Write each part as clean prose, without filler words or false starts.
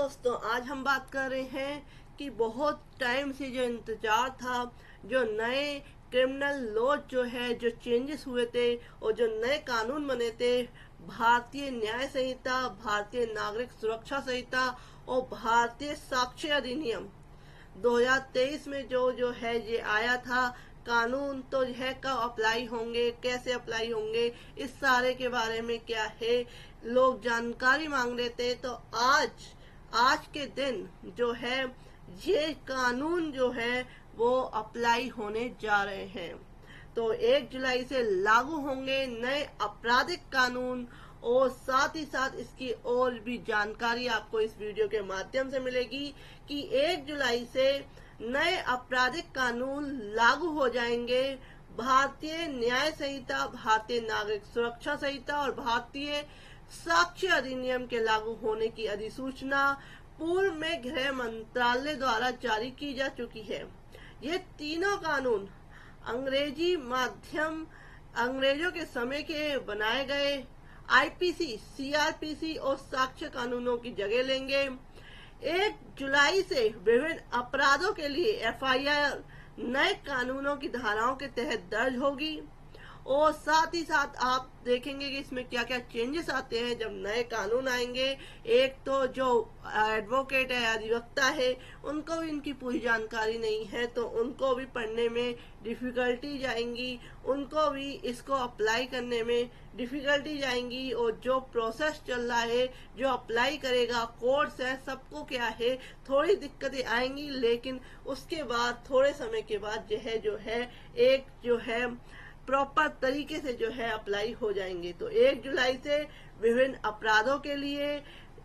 दोस्तों, आज हम बात कर रहे हैं कि बहुत टाइम से जो इंतजार था, जो नए क्रिमिनल लॉ जो है, जो चेंजेस हुए थे और जो नए कानून बने थे, भारतीय न्याय संहिता, भारतीय नागरिक सुरक्षा संहिता और भारतीय साक्ष्य अधिनियम 2023 में जो जो है ये आया था कानून। तो यह कब अप्लाई होंगे, कैसे अप्लाई होंगे, इस सारे के बारे में क्या है लोग जानकारी मांग रहे थे। तो आज के दिन जो है ये कानून जो है वो अप्लाई होने जा रहे हैं। तो 1 जुलाई से लागू होंगे नए आपराधिक कानून और साथ ही साथ इसकी और भी जानकारी आपको इस वीडियो के माध्यम से मिलेगी कि 1 जुलाई से नए आपराधिक कानून लागू हो जाएंगे। भारतीय न्याय संहिता, भारतीय नागरिक सुरक्षा संहिता और भारतीय साक्ष्य अधिनियम के लागू होने की अधिसूचना पूर्व में गृह मंत्रालय द्वारा जारी की जा चुकी है। ये तीनों कानून अंग्रेजी माध्यम, अंग्रेजों के समय के बनाए गए आईपीसी, सीआरपीसी और साक्ष्य कानूनों की जगह लेंगे। 1 जुलाई से विभिन्न अपराधों के लिए एफआईआर नए कानूनों की धाराओं के तहत दर्ज होगी और साथ ही साथ आप देखेंगे कि इसमें क्या क्या चेंजेस आते हैं जब नए कानून आएंगे। एक तो जो एडवोकेट है, अधिवक्ता है, उनको भी इनकी पूरी जानकारी नहीं है, तो उनको भी पढ़ने में डिफिकल्टी जाएंगी, उनको भी इसको अप्लाई करने में डिफिकल्टी जाएंगी। और जो प्रोसेस चल रहा है, जो अप्लाई करेगा, कोर्स है, सबको क्या है थोड़ी दिक्कतें आएंगी, लेकिन उसके बाद थोड़े समय के बाद यह जो है एक जो है प्रॉपर तरीके से जो है अप्लाई हो जाएंगे। तो 1 जुलाई से विभिन्न अपराधों के लिए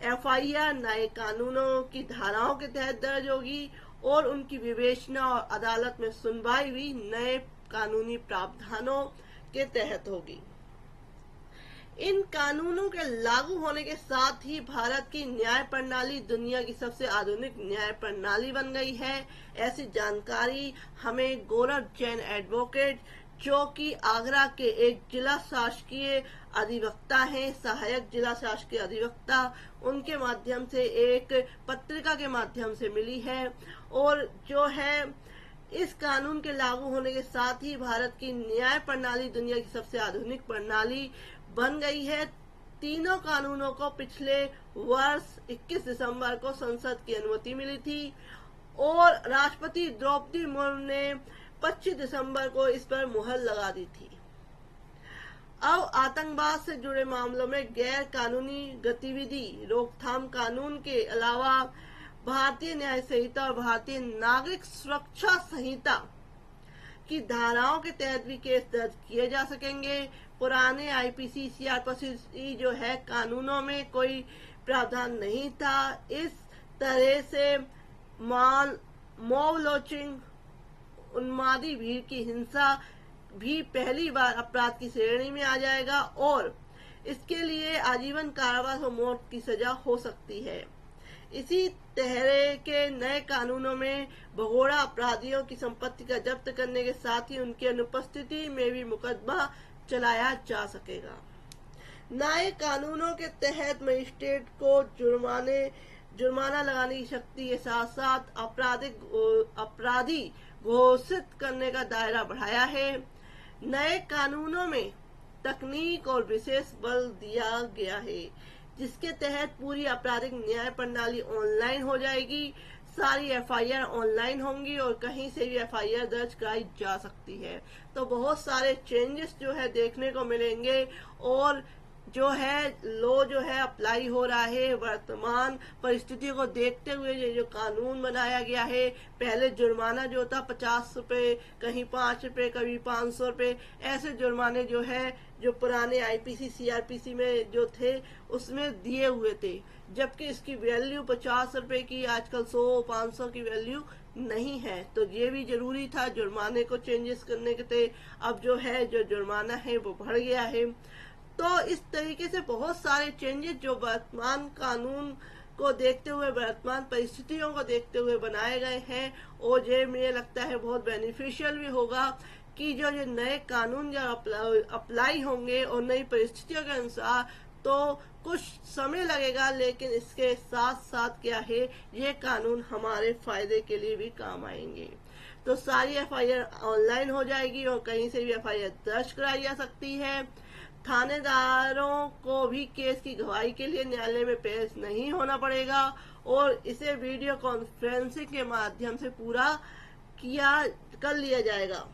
एफआईआर नए कानूनों की धाराओं के तहत दर्ज होगी और उनकी विवेचना और अदालत में सुनवाई भी नए कानूनी प्रावधानों के तहत होगी। इन कानूनों के लागू होने के साथ ही भारत की न्याय प्रणाली दुनिया की सबसे आधुनिक न्याय प्रणाली बन गई है। ऐसी जानकारी हमें गौरव जैन एडवोकेट, जो कि आगरा के एक जिला शासकीय अधिवक्ता हैं, सहायक जिला शासकीय अधिवक्ता, उनके माध्यम से एक पत्रिका के माध्यम से मिली है। और जो है इस कानून के लागू होने के साथ ही भारत की न्याय प्रणाली दुनिया की सबसे आधुनिक प्रणाली बन गई है। तीनों कानूनों को पिछले वर्ष 21 दिसंबर को संसद की अनुमति मिली थी और राष्ट्रपति द्रौपदी मुर्मू ने 25 दिसंबर को इस पर मुहर लगा दी थी। अब आतंकवाद से जुड़े मामलों में गैर कानूनी गतिविधि रोकथाम कानून के अलावा भारतीय न्याय संहिता और भारतीय नागरिक सुरक्षा संहिता की धाराओं के तहत भी केस दर्ज किए जा सकेंगे। पुराने आईपीसी, सीआरपीसी जो है कानूनों में कोई प्रावधान नहीं था। इस तरह से मॉब लॉन्चिंग, उन्मादी भीड़ की हिंसा भी पहली बार अपराध की श्रेणी में आ जाएगा और इसके लिए आजीवन कारावास और मौत की सजा हो सकती है। इसी तरह के नए कानूनों में भगोड़ा अपराधियों की संपत्ति का जब्त करने के साथ ही उनकी अनुपस्थिति में भी मुकदमा चलाया जा सकेगा। नए कानूनों के तहत मजिस्ट्रेट को जुर्माना लगाने की शक्ति के साथ साथ अपराधी घोषित करने का दायरा बढ़ाया है। नए कानूनों में तकनीक और विशेष बल दिया गया है, जिसके तहत पूरी आपराधिक न्याय प्रणाली ऑनलाइन हो जाएगी। सारी एफआईआर ऑनलाइन होंगी और कहीं से भी एफआईआर दर्ज कराई जा सकती है। तो बहुत सारे चेंजेस जो है देखने को मिलेंगे और जो है लॉ जो है अप्लाई हो रहा है वर्तमान परिस्थितियों को देखते हुए। ये जो कानून बनाया गया है, पहले जुर्माना जो था 50 रुपए, कहीं 5 रुपए, कभी 500 रुपए, ऐसे जुर्माने जो है जो पुराने आईपीसी, सीआरपीसी में जो थे उसमें दिए हुए थे, जबकि इसकी वैल्यू 50 रुपए की आजकल 100-500 की वैल्यू नहीं है। तो ये भी जरूरी था जुर्माने को चेंजेस करने के थे। अब जो है जो जुर्माना है वो बढ़ गया है। तो इस तरीके से बहुत सारे चेंजेस जो वर्तमान कानून को देखते हुए, वर्तमान परिस्थितियों को देखते हुए बनाए गए हैं और ये मुझे लगता है बहुत बेनिफिशियल भी होगा कि जो ये नए कानून जब अप्लाई होंगे और नई परिस्थितियों के अनुसार तो कुछ समय लगेगा, लेकिन इसके साथ साथ क्या है, ये कानून हमारे फायदे के लिए भी काम आएंगे। तो सारी एफआईआर ऑनलाइन हो जाएगी और कहीं से भी एफआईआर दर्ज कराई जा सकती है। थानेदारों को भी केस की गवाही के लिए न्यायालय में पेश नहीं होना पड़ेगा और इसे वीडियो कॉन्फ्रेंसिंग के माध्यम से पूरा किया कर लिया जाएगा।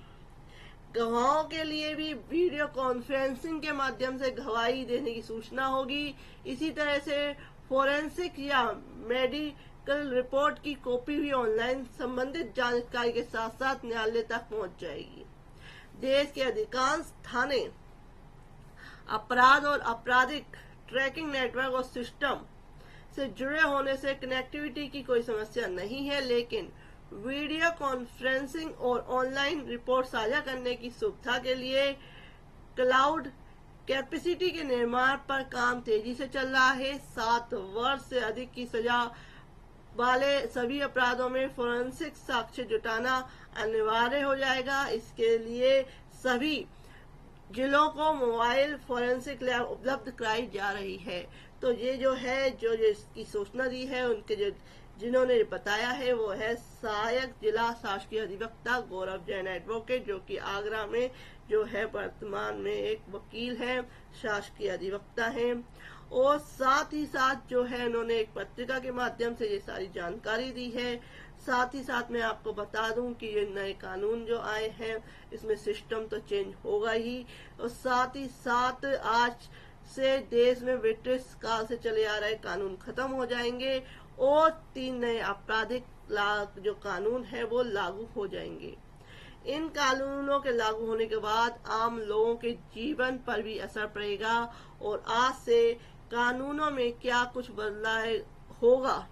गवाहों के लिए भी वीडियो कॉन्फ्रेंसिंग के माध्यम से गवाही देने की सूचना होगी। इसी तरह से फोरेंसिक या मेडिकल रिपोर्ट की कॉपी भी ऑनलाइन संबंधित जानकारी के साथ साथ न्यायालय तक पहुंच जाएगी। देश के अधिकांश थाने अपराध और आपराधिक ट्रैकिंग नेटवर्क और सिस्टम से जुड़े होने से कनेक्टिविटी की कोई समस्या नहीं है, लेकिन वीडियो कॉन्फ्रेंसिंग और ऑनलाइन रिपोर्ट साझा करने की सुविधा के लिए क्लाउड कैपेसिटी के निर्माण पर काम तेजी से चल रहा है। 7 वर्ष से अधिक की सजा वाले सभी अपराधों में फोरेंसिक साक्ष्य जुटाना अनिवार्य हो जाएगा। इसके लिए सभी जिलों को मोबाइल फोरेंसिक लैब उपलब्ध कराई जा रही है। तो ये जो है, जो इसकी सूचना दी है, उनके जिन्होंने बताया है वो है सहायक जिला शासकीय अधिवक्ता गौरव जैन एडवोकेट, जो कि आगरा में जो है वर्तमान में एक वकील है, शासकीय अधिवक्ता हैं। और साथ ही साथ जो है उन्होंने एक पत्रिका के माध्यम से ये सारी जानकारी दी है। साथ ही साथ मैं आपको बता दूं कि ये नए कानून जो आए हैं इसमें सिस्टम तो चेंज होगा ही, और साथ ही साथ आज से देश में ब्रिटिश काल से चले आ रहे कानून खत्म हो जाएंगे और 3 नए आपराधिक जो कानून है वो लागू हो जाएंगे। इन कानूनों के लागू होने के बाद आम लोगों के जीवन पर भी असर पड़ेगा और आज से कानूनों में क्या कुछ बदलाव होगा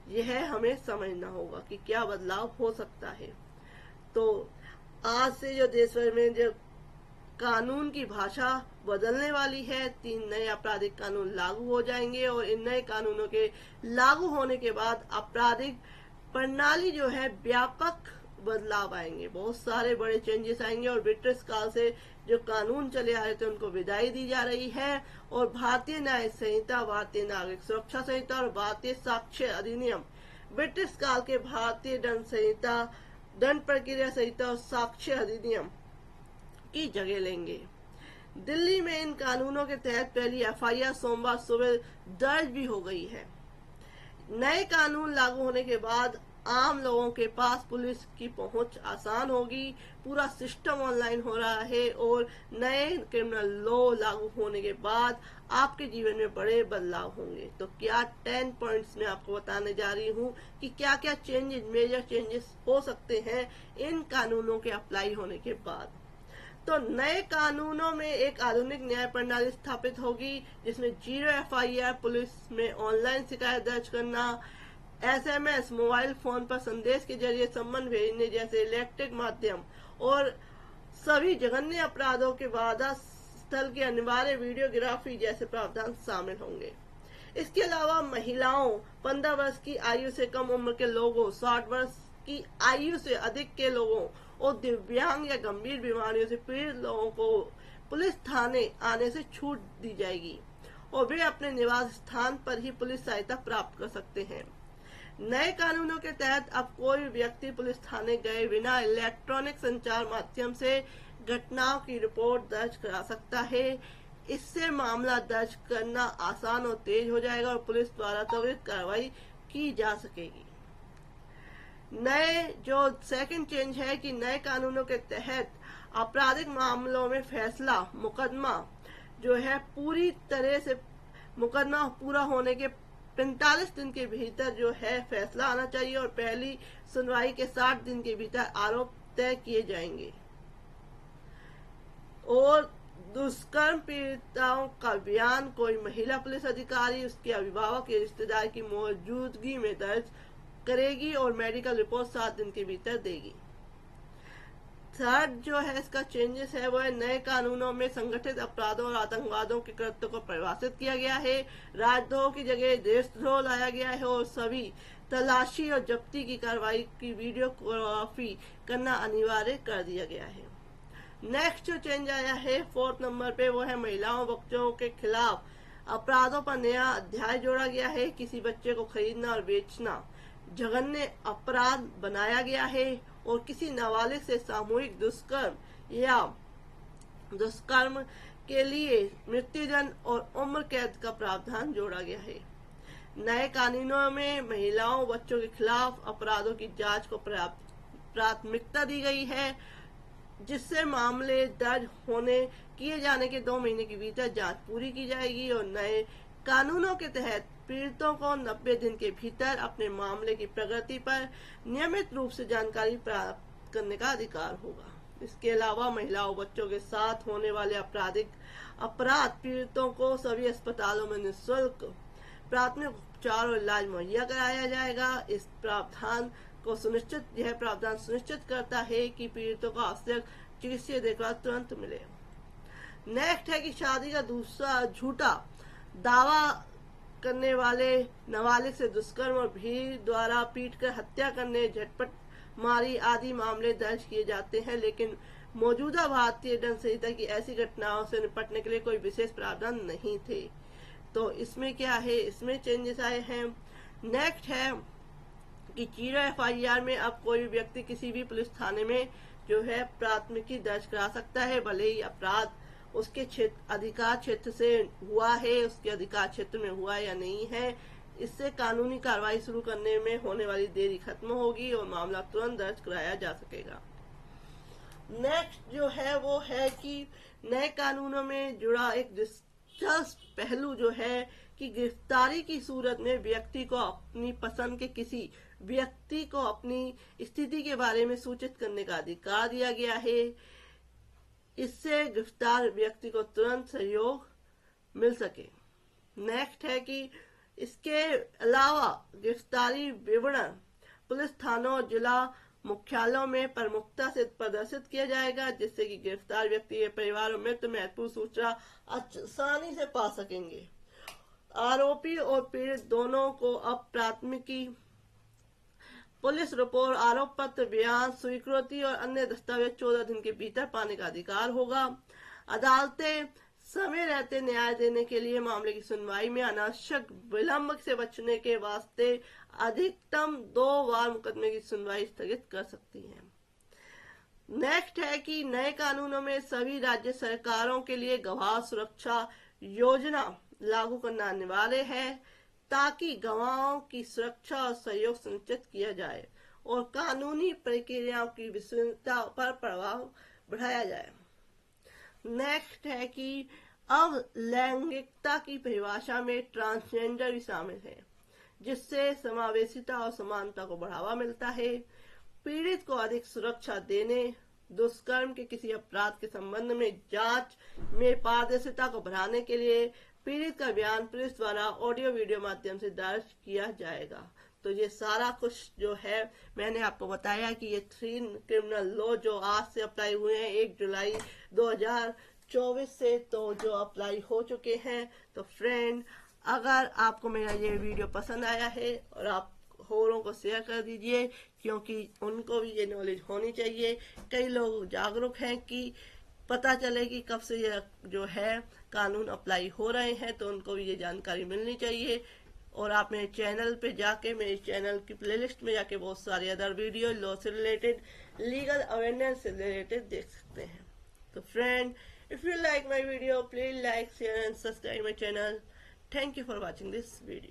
यह हमें समझना होगा कि क्या बदलाव हो सकता है। तो आज से जो देश भर में जो कानून की भाषा बदलने वाली है, 3 नए आपराधिक कानून लागू हो जाएंगे और इन नए कानूनों के लागू होने के बाद आपराधिक प्रणाली जो है व्यापक बदलाव आएंगे, बहुत सारे बड़े चेंजेस आएंगे और ब्रिटिश काल से जो कानून चले आ रहे थे उनको विदाई दी जा रही है और भारतीय न्याय संहिता, भारतीय नागरिक सुरक्षा संहिता और भारतीय साक्ष्य अधिनियम ब्रिटिश काल के भारतीय दंड संहिता, दंड प्रक्रिया संहिता और साक्ष्य अधिनियम की जगह लेंगे। दिल्ली में इन कानूनों के तहत पहली एफआईआर सोमवार सुबह दर्ज भी हो गई है। नए कानून लागू होने के बाद आम लोगों के पास पुलिस की पहुंच आसान होगी। पूरा सिस्टम ऑनलाइन हो रहा है और नए क्रिमिनल लॉ लागू होने के बाद आपके जीवन में बड़े बदलाव होंगे। तो क्या 10 पॉइंट्स में आपको बताने जा रही हूँ कि क्या क्या चेंजेस, मेजर चेंजेस हो सकते हैं इन कानूनों के अप्लाई होने के बाद। तो नए कानूनों में एक आधुनिक न्याय प्रणाली स्थापित होगी जिसमें 0 एफआईआर, पुलिस में ऑनलाइन शिकायत दर्ज करना, एसएमएस, मोबाइल फोन पर संदेश के जरिए सम्मन भेजने जैसे इलेक्ट्रिक माध्यम और सभी जघन्य अपराधों के वादा स्थल की अनिवार्य वीडियोग्राफी जैसे प्रावधान शामिल होंगे। इसके अलावा महिलाओं, 15 वर्ष की आयु से कम उम्र के लोगों, 60 वर्ष की आयु से अधिक के लोगों और दिव्यांग या गंभीर बीमारियों से पीड़ित लोगों को पुलिस थाने आने से छूट दी जाएगी और वे अपने निवास स्थान पर ही पुलिस सहायता प्राप्त कर सकते हैं। नए कानूनों के तहत अब कोई व्यक्ति पुलिस थाने गए बिना इलेक्ट्रॉनिक संचार माध्यम से घटनाओं की रिपोर्ट दर्ज करा सकता है। इससे मामला दर्ज करना आसान और तेज हो जाएगा और पुलिस द्वारा त्वरित कार्रवाई की जा सकेगी। नए जो सेकंड चेंज है कि नए कानूनों के तहत आपराधिक मामलों में फैसला, मुकदमा जो है पूरी तरह से मुकदमा पूरा होने के 45 दिन के भीतर जो है फैसला आना चाहिए और पहली सुनवाई के 60 दिन के भीतर आरोप तय किए जाएंगे। और दुष्कर्म पीड़िताओं का बयान कोई महिला पुलिस अधिकारी उसके अभिभावक या रिश्तेदार की मौजूदगी में दर्ज करेगी और मेडिकल रिपोर्ट 7 दिन के भीतर देगी। थर्ड जो है इसका चेंजेस है वो है नए कानूनों में संगठित अपराधों और आतंकवादों के कृत्यों को परिभाषित किया गया है। राजद्रोह की जगह देशद्रोह लाया गया है और सभी तलाशी और जब्ती की कार्रवाई की वीडियोग्राफी करना अनिवार्य कर दिया गया है। नेक्स्ट जो चेंज आया है 4th नंबर पे वो है महिलाओं बच्चों के खिलाफ अपराधों पर नया अध्याय जोड़ा गया है। किसी बच्चे को खरीदना और बेचना जघन्य अपराध बनाया गया है और किसी नाबालिग से सामूहिक दुष्कर्म या दुष्कर्म के लिए मृत्युदंड और उम्र कैद का प्रावधान जोड़ा गया है। नए कानूनों में महिलाओं बच्चों के खिलाफ अपराधों की जांच को प्राथमिकता दी गई है, जिससे मामले दर्ज होने किए जाने के 2 महीने के भीतर जांच पूरी की जाएगी और नए कानूनों के तहत पीड़ितों को 90 दिन के भीतर अपने मामले की प्रगति पर नियमित रूप से जानकारी प्राप्त करने का अधिकार होगा। इसके अलावा महिलाओं बच्चों के साथ होने वाले आपराधिक अपराध पीड़ितों को सभी अस्पतालों में निःशुल्क प्राथमिक उपचार और इलाज मुहैया कराया जाएगा। यह प्रावधान सुनिश्चित करता है कि पीड़ितों को आवश्यक चिकित्सीय देखभाल तुरंत मिले। नेक्स्ट है कि शादी का दूसरा झूठा दावा करने वाले नाबालिग से दुष्कर्म और भीड़ द्वारा पीटकर हत्या करने, झटपट मारी आदि मामले दर्ज किए जाते हैं, लेकिन मौजूदा भारतीय दंड संहिता की ऐसी घटनाओं से निपटने के लिए कोई विशेष प्रावधान नहीं थे। तो इसमें क्या है, इसमें चेंजेस आए हैं। नेक्स्ट है कि 0 FIR में अब कोई भी व्यक्ति किसी भी पुलिस थाने में जो है प्राथमिकी दर्ज करा सकता है, भले ही अपराध उसके अधिकार क्षेत्र से हुआ है, उसके अधिकार क्षेत्र में हुआ या नहीं है। इससे कानूनी कार्रवाई शुरू करने में होने वाली देरी खत्म होगी और मामला तुरंत दर्ज कराया जा सकेगा। नेक्स्ट जो है वो है कि नए कानूनों में जुड़ा एक दिलचस्प पहलू जो है कि गिरफ्तारी की सूरत में व्यक्ति को अपनी पसंद के किसी व्यक्ति को अपनी स्थिति के बारे में सूचित करने का अधिकार दिया गया है। इससे गिरफ्तार व्यक्ति को तुरंत सहयोग मिल सके। नेक्स्ट है कि इसके अलावा गिरफ्तारी विवरण पुलिस थानों और जिला मुख्यालयों में प्रमुखता से प्रदर्शित किया जाएगा, जिससे कि गिरफ्तार व्यक्ति के परिवार और मित्र महत्वपूर्ण सूचना आसानी से पा सकेंगे। आरोपी और पीड़ित दोनों को अब प्राथमिकी, पुलिस रिपोर्ट, आरोप पत्र, बयान, स्वीकृति और अन्य दस्तावेज 14 दिन के भीतर पाने का अधिकार होगा। अदालतें समय रहते न्याय देने के लिए मामले की सुनवाई में अनावश्यक विलंब से बचने के वास्ते अधिकतम 2 बार मुकदमे की सुनवाई स्थगित कर सकती हैं। नेक्स्ट है कि नए कानूनों में सभी राज्य सरकारों के लिए गवाह सुरक्षा योजना लागू करना अनिवार्य है, ताकि गवाहों की सुरक्षा और सहयोग सुनिश्चित किया जाए और कानूनी प्रक्रियाओं की विश्वसनीयता पर प्रभाव बढ़ाया जाए। नेक्स्ट है कि अब लैंगिकता की परिभाषा में ट्रांसजेंडर भी शामिल है, जिससे समावेशिता और समानता को बढ़ावा मिलता है। पीड़ित को अधिक सुरक्षा देने, दुष्कर्म के किसी अपराध के संबंध में जांच में पारदर्शिता को बढ़ाने के लिए पीड़ित का बयान पुलिस द्वारा ऑडियो वीडियो माध्यम से दर्ज किया जाएगा। तो ये सारा कुछ जो है मैंने आपको बताया कि ये 3 क्रिमिनल लॉ जो आज से अप्लाई हुए हैं 1 जुलाई 2024 से, तो जो अप्लाई हो चुके हैं। तो फ्रेंड, अगर आपको मेरा ये वीडियो पसंद आया है और आप औरों को शेयर कर दीजिए, क्योंकि उनको भी ये नॉलेज होनी चाहिए। कई लोग जागरूक हैं कि पता चले कि कब से ये जो है कानून अप्लाई हो रहे हैं, तो उनको भी ये जानकारी मिलनी चाहिए। और आप मेरे चैनल पे जाके, मेरे चैनल की प्लेलिस्ट में जाके बहुत सारे अदर वीडियो लॉ से रिलेटेड, लीगल अवेयरनेस से रिलेटेड देख सकते हैं। तो friend, if you like my video, please like, share and subscribe my channel. Thank you for watching this video.